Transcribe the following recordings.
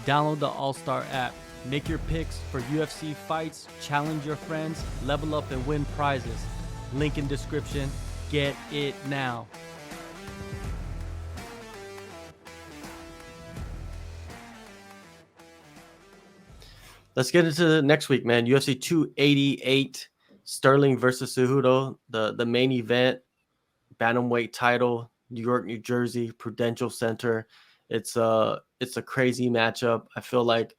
Download the AllStar app. Make your picks for UFC fights, challenge your friends, level up and win prizes. Link in description. Get it now. Let's get into next week, man. UFC 288, Sterling versus Cejudo, the main event, bantamweight title, New York, New Jersey, Prudential Center. It's a crazy matchup. I feel like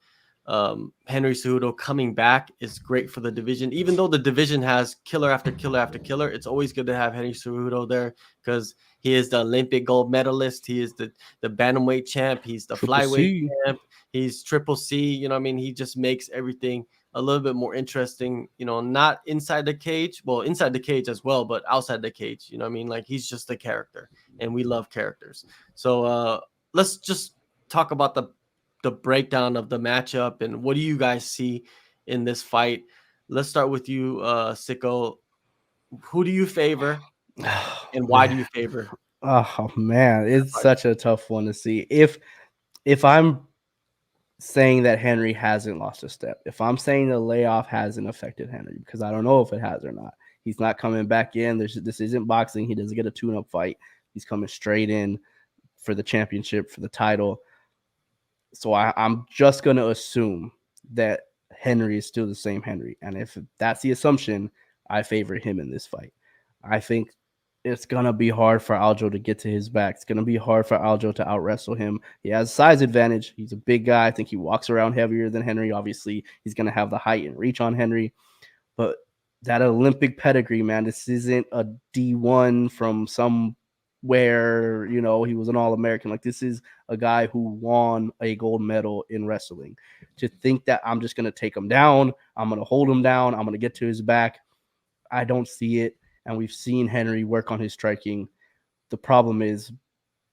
Henry Cejudo coming back is great for the division. Even though the division has killer after killer after killer, it's always good to have Henry Cejudo there because he is the Olympic gold medalist. He is the bantamweight champ. He's the Triple flyweight C. champ. He's triple C. You know what I mean? He just makes everything a little bit more interesting, not inside the cage. Well, inside the cage as well, but outside the cage. You know what I mean? Like he's just a character and we love characters. So let's just talk about the breakdown of the matchup and what do you guys see in this fight. Let's start with you, Sicko. Who do you favor and why do you favor? Oh man, it's such a tough one to see. If I'm saying that Henry hasn't lost a step, if I'm saying the layoff hasn't affected Henry, because I don't know if it has or not. He's not coming back in. This isn't boxing. He doesn't get a tune-up fight. He's coming straight in for the championship, for the title. So I'm just going to assume that Henry is still the same Henry. And if that's the assumption, I favor him in this fight. I think it's going to be hard for Aljo to get to his back. It's going to be hard for Aljo to out-wrestle him. He has size advantage. He's a big guy. I think he walks around heavier than Henry. Obviously, he's going to have the height and reach on Henry. But that Olympic pedigree, man, this isn't a D1 from somewhere, he was an All-American. Like, this is a guy who won a gold medal in wrestling. To think that I'm just going to take him down, I'm going to hold him down, I'm going to get to his back, I don't see it. And we've seen Henry work on his striking. The problem is,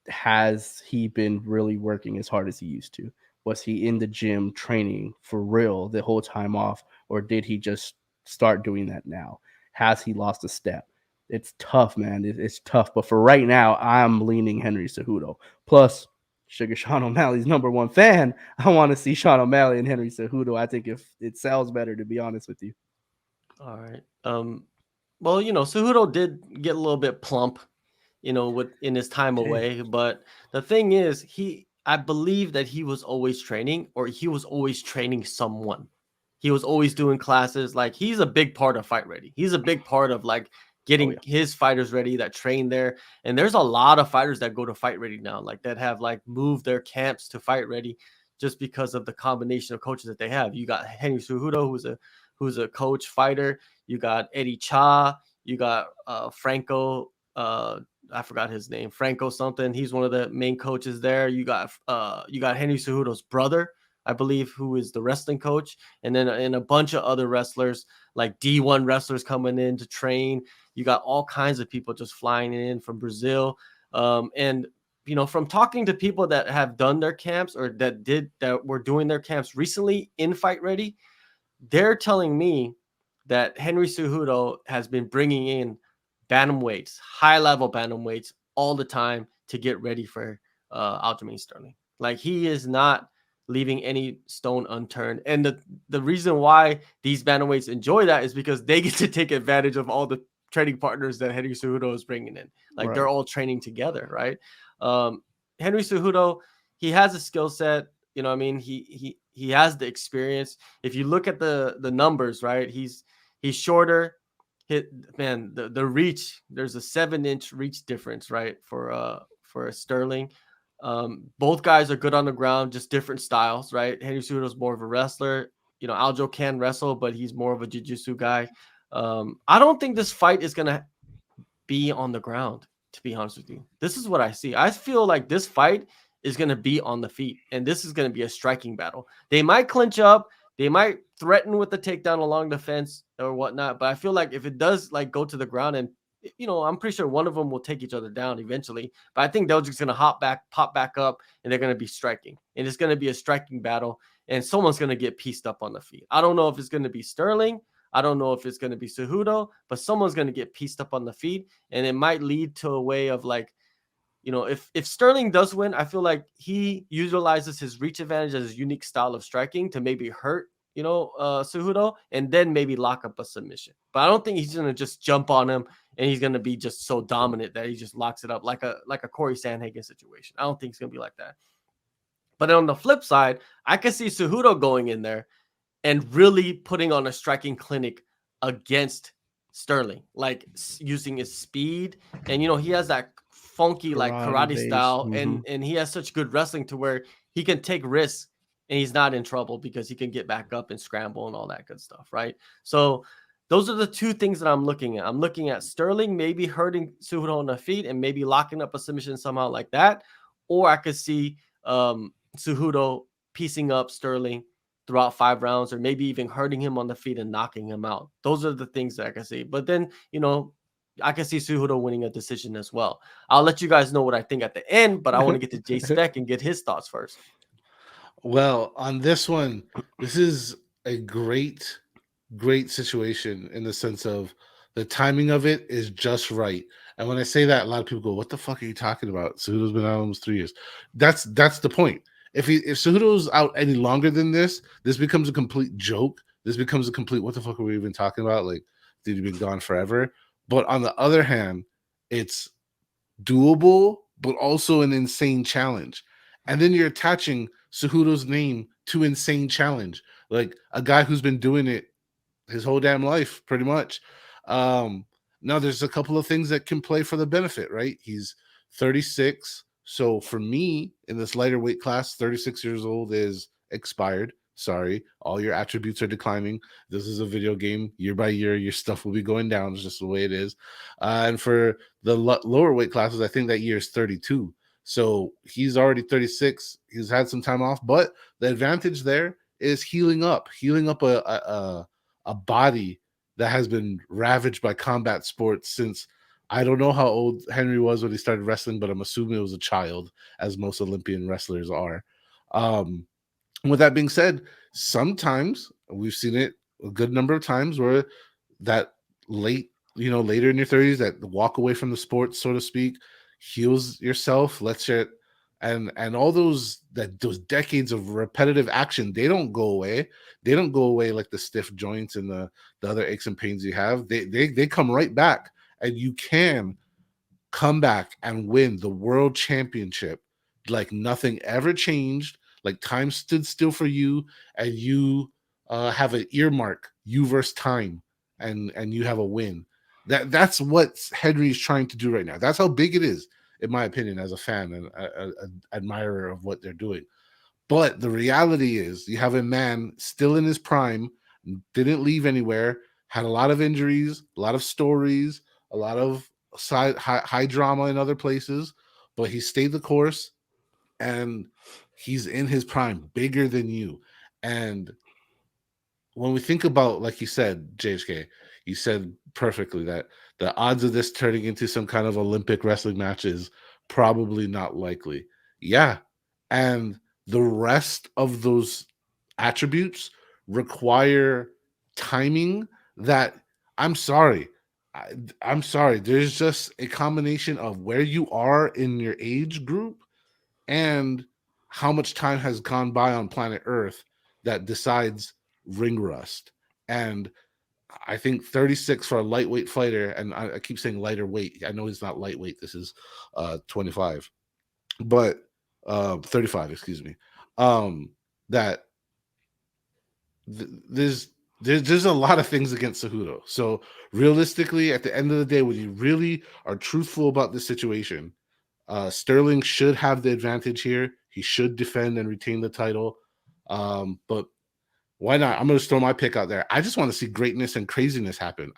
has he been really working as hard as he used to? Was he in the gym training for real the whole time off? Or did he just start doing that now? Has he lost a step? It's tough, man. It's tough. But for right now, I'm leaning Henry Cejudo. Plus, Sugar Sean O'Malley's #1 fan. I want to see Sean O'Malley and Henry Cejudo. I think if it sells better, to be honest with you. All right. Well, Cejudo did get a little bit plump, in his time away. But the thing is, I believe that he was always training, or he was always training someone. He was always doing classes. Like he's a big part of Fight Ready. He's a big part of like getting his fighters ready that train there. And there's a lot of fighters that go to Fight Ready now, like that have like moved their camps to Fight Ready just because of the combination of coaches that they have. You got Henry Cejudo, who's a coach fighter. You got Eddie Cha. You got Franco. I forgot his name. Franco something. He's one of the main coaches there. You got Henry Cejudo's brother, I believe, who is the wrestling coach, and then a bunch of other wrestlers, like D1 wrestlers coming in to train. You got all kinds of people just flying in from Brazil. And from talking to people that have done their camps or that were doing their camps recently in Fight Ready, they're telling me that Henry Cejudo has been bringing in bantamweights, high-level bantamweights all the time to get ready for Aljamain Sterling. Like he is not leaving any stone unturned. And the reason why these bantamweights enjoy that is because they get to take advantage of all the training partners that Henry Cejudo is bringing in. Like they're all training together, right? Henry Cejudo, he has a skill set. You know what I mean? He has the experience. If you look at the numbers, right? He's shorter. The reach, there's a 7-inch reach difference, right? For a Sterling. Both guys are good on the ground, just different styles, right? Henry Cejudo is more of a wrestler. Aljo can wrestle, but he's more of a jiu-jitsu guy. I don't think this fight is gonna be on the ground, to be honest with you. This is what I see. I feel like this fight is going to be on the feet, and this is going to be a striking battle. They might clinch up. They might threaten with the takedown along the fence or whatnot, but I feel like if it does like go to the ground, and I'm pretty sure one of them will take each other down eventually, but I think they're just going to pop back up, and they're going to be striking, and it's going to be a striking battle, and someone's going to get pieced up on the feet. I don't know if it's going to be Sterling. I don't know if it's going to be Cejudo, but someone's going to get pieced up on the feet, and it might lead to a way of like you know, if Sterling does win, I feel like he utilizes his reach advantage as his unique style of striking to maybe hurt, you know, Cejudo, and then maybe lock up a submission. But I don't think he's gonna just jump on him and he's gonna be just so dominant that he just locks it up like a Corey Sandhagen situation. I don't think it's gonna be like that. But on the flip side, I can see Cejudo going in there and really putting on a striking clinic against Sterling, like using his speed. And, you know, he has that funky, like karate base. style, Mhm. and he has such good wrestling to where he can take risks and he's not in trouble because he can get back up and scramble and all that good stuff, right? So those are the two things that I'm looking at. I'm looking at Sterling maybe hurting Cejudo on the feet and maybe locking up a submission somehow like that. Or I could see Cejudo piecing up Sterling throughout 5 rounds, or maybe even hurting him on the feet and knocking him out. Those are the things that I can see. But then, you know, I can see Cejudo winning a decision as well. I'll let you guys know what I think at the end, but I want to get to Jay Speck and get his thoughts first. Well, on this one, this is a great, great situation in the sense of the timing of it is just right. And when I say that, a lot of people go, "What the fuck are you talking about? Cejudo's been out almost 3 years." That's the point. If Cejudo's out any longer than this becomes a complete joke. This becomes a complete what the fuck are we even talking about? Like, did he been gone forever? But on the other hand, it's doable, but also an insane challenge. And then you're attaching Cejudo's name to insane challenge, like a guy who's been doing it his whole damn life, pretty much. Um, Now there's a couple of things that can play for the benefit, right? He's 36. So for me, in this lighter weight class, 36 years old is expired. Sorry, all your attributes are declining. This is a video game. Year by year, your stuff will be going down. It's just the way it is. And for the lower weight classes, I think that year is 32. So he's already 36. He's had some time off, but the advantage there is healing up a body that has been ravaged by combat sports since I don't know how old Henry was when he started wrestling, but I'm assuming it was a child, as most Olympian wrestlers are. Um, with that being said, sometimes we've seen it a good number of times where that later in your 30s, that walk away from the sport, so to speak, heals yourself, lets you, and all those decades of repetitive action, they don't go away. They don't go away like the stiff joints and the other aches and pains you have. They come right back, and you can come back and win the world championship like nothing ever changed, like time stood still for you, and you have an earmark, you versus time, and you have a win. That's what Henry's trying to do right now. That's how big it is, in my opinion, as a fan and an admirer of what they're doing. But the reality is, you have a man still in his prime, didn't leave anywhere, had a lot of injuries, a lot of stories, a lot of high drama in other places, but he stayed the course, and he's in his prime, bigger than you. And when we think about, like you said, JHK, you said perfectly that the odds of this turning into some kind of Olympic wrestling match is probably not likely. Yeah. And the rest of those attributes require timing that I'm sorry. I'm sorry. There's just a combination of where you are in your age group and how much time has gone by on planet Earth that decides ring rust. And I think 36 for a lightweight fighter, and I keep saying lighter weight. I know he's not lightweight. This is 25, but 35, excuse me. That there's a lot of things against Cejudo. So realistically, at the end of the day, when you really are truthful about this situation, Sterling should have the advantage here. He should defend and retain the title. But why not? I'm going to throw my pick out there. I just want to see greatness and craziness happen.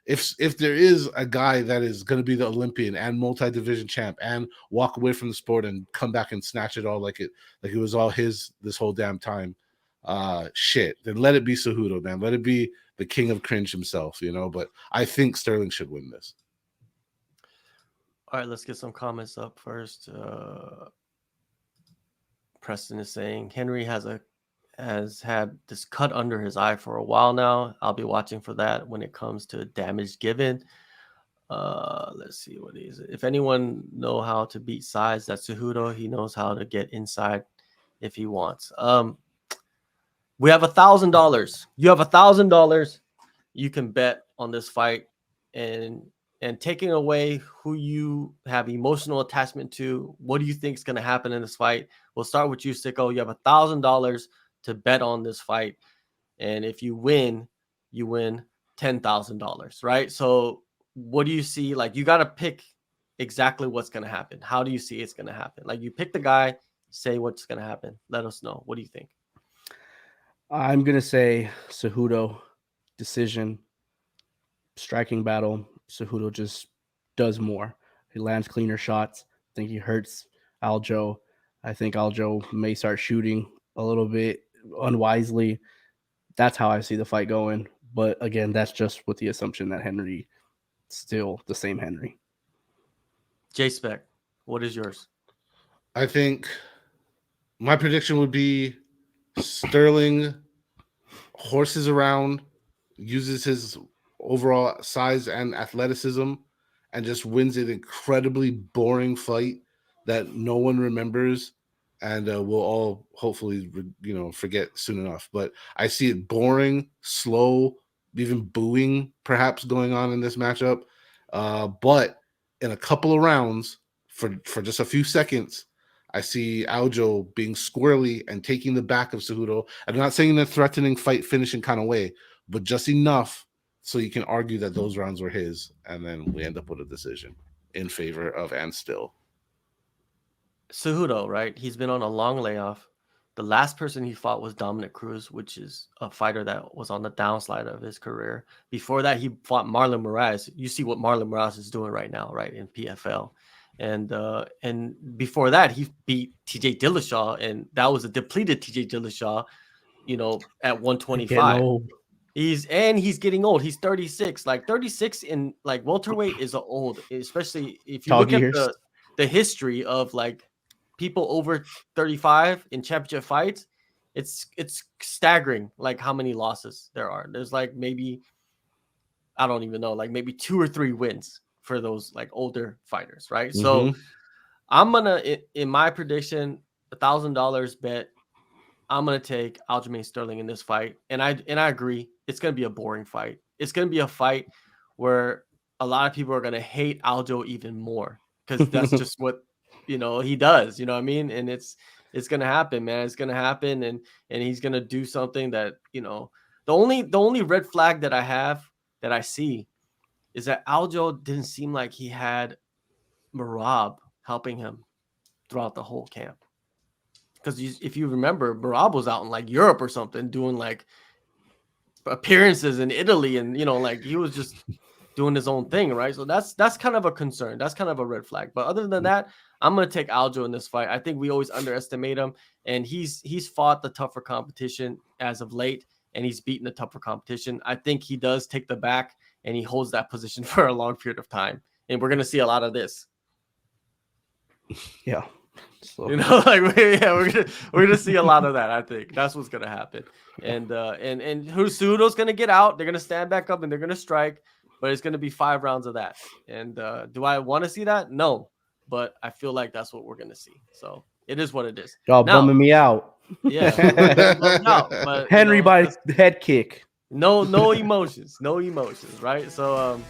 If there is a guy that is going to be the Olympian and multi-division champ and walk away from the sport and come back and snatch it all like it was all his this whole damn time, then let it be Cejudo, man. Let it be the king of cringe himself, But I think Sterling should win this. All right, let's get some comments up first. Preston is saying Henry has had this cut under his eye for a while now. I'll be watching for that when it comes to damage given. Let's see, what is it? If anyone know how to beat size, that's Cejudo. He knows how to get inside if he wants. We have $1,000. You have $1,000. You can bet on this fight, and taking away who you have emotional attachment to. What do you think is going to happen in this fight? We'll start with you, Sicko. You have $1,000 to bet on this fight, and if you win $10,000, right? So what do you see? Like, you got to pick exactly what's going to happen. How do you see it's going to happen? Like, you pick the guy, say what's going to happen. Let us know. What do you think? I'm gonna say Cejudo decision, striking battle. Cejudo just does more. He lands cleaner shots. I think he hurts Aljo. I think Aljo may start shooting a little bit unwisely. That's how I see the fight going. But again, that's just with the assumption that Henry still the same Henry. J-Spec, what is yours? I think my prediction would be Sterling horses around, uses his overall size and athleticism, and just wins an incredibly boring fight that no one remembers, and we'll all hopefully forget soon enough. But I see it boring, slow, even booing perhaps going on in this matchup. But in a couple of rounds, for just a few seconds, I see Aljo being squirrely and taking the back of Cejudo. I'm not saying in a threatening fight finishing kind of way, but just enough so you can argue that those rounds were his, and then we end up with a decision in favor of and still. Cejudo, right? He's been on a long layoff. The last person he fought was Dominic Cruz, which is a fighter that was on the downslide of his career. Before that, he fought Marlon Moraes. You see what Marlon Moraes is doing right now, right, in PFL. And before that, he beat TJ Dillashaw, and that was a depleted TJ Dillashaw, at 125. He's getting old. He's 36. Like 36 in like welterweight is old, especially if you look at the history of like people over 35 in championship fights. It's staggering, like how many losses there are. There's like maybe, I don't even know, like maybe 2 or 3 wins for those like older fighters, right? Mm-hmm. So I'm gonna, in my prediction, $1,000 bet, I'm gonna take Aljamain Sterling in this fight, and I agree, it's gonna be a boring fight. It's gonna be a fight where a lot of people are gonna hate Aljo even more because that's just what he does. You know what I mean? And it's gonna happen, man. It's gonna happen, and he's gonna do something that the only red flag that I see is that Aljo didn't seem like he had Merab helping him throughout the whole camp. Because if you remember, Merab was out in like Europe or something doing like appearances in Italy, and like he was just doing his own thing, right? So that's kind of a concern. That's kind of a red flag. But other than that, I'm gonna take Aljo in this fight. I think we always underestimate him, and he's fought the tougher competition as of late, and he's beaten the tougher competition. I think he does take the back, and he holds that position for a long period of time, and we're gonna see a lot of this. Yeah. So. We're gonna see a lot of that. I think that's what's gonna happen, and Cejudo's gonna get out. They're gonna stand back up and they're gonna strike, but it's gonna be 5 rounds of that. And do I want to see that? No, but I feel like that's what we're gonna see. So it is what it is. Y'all bumming me out. Yeah, but Henry by head kick. No emotions, right? So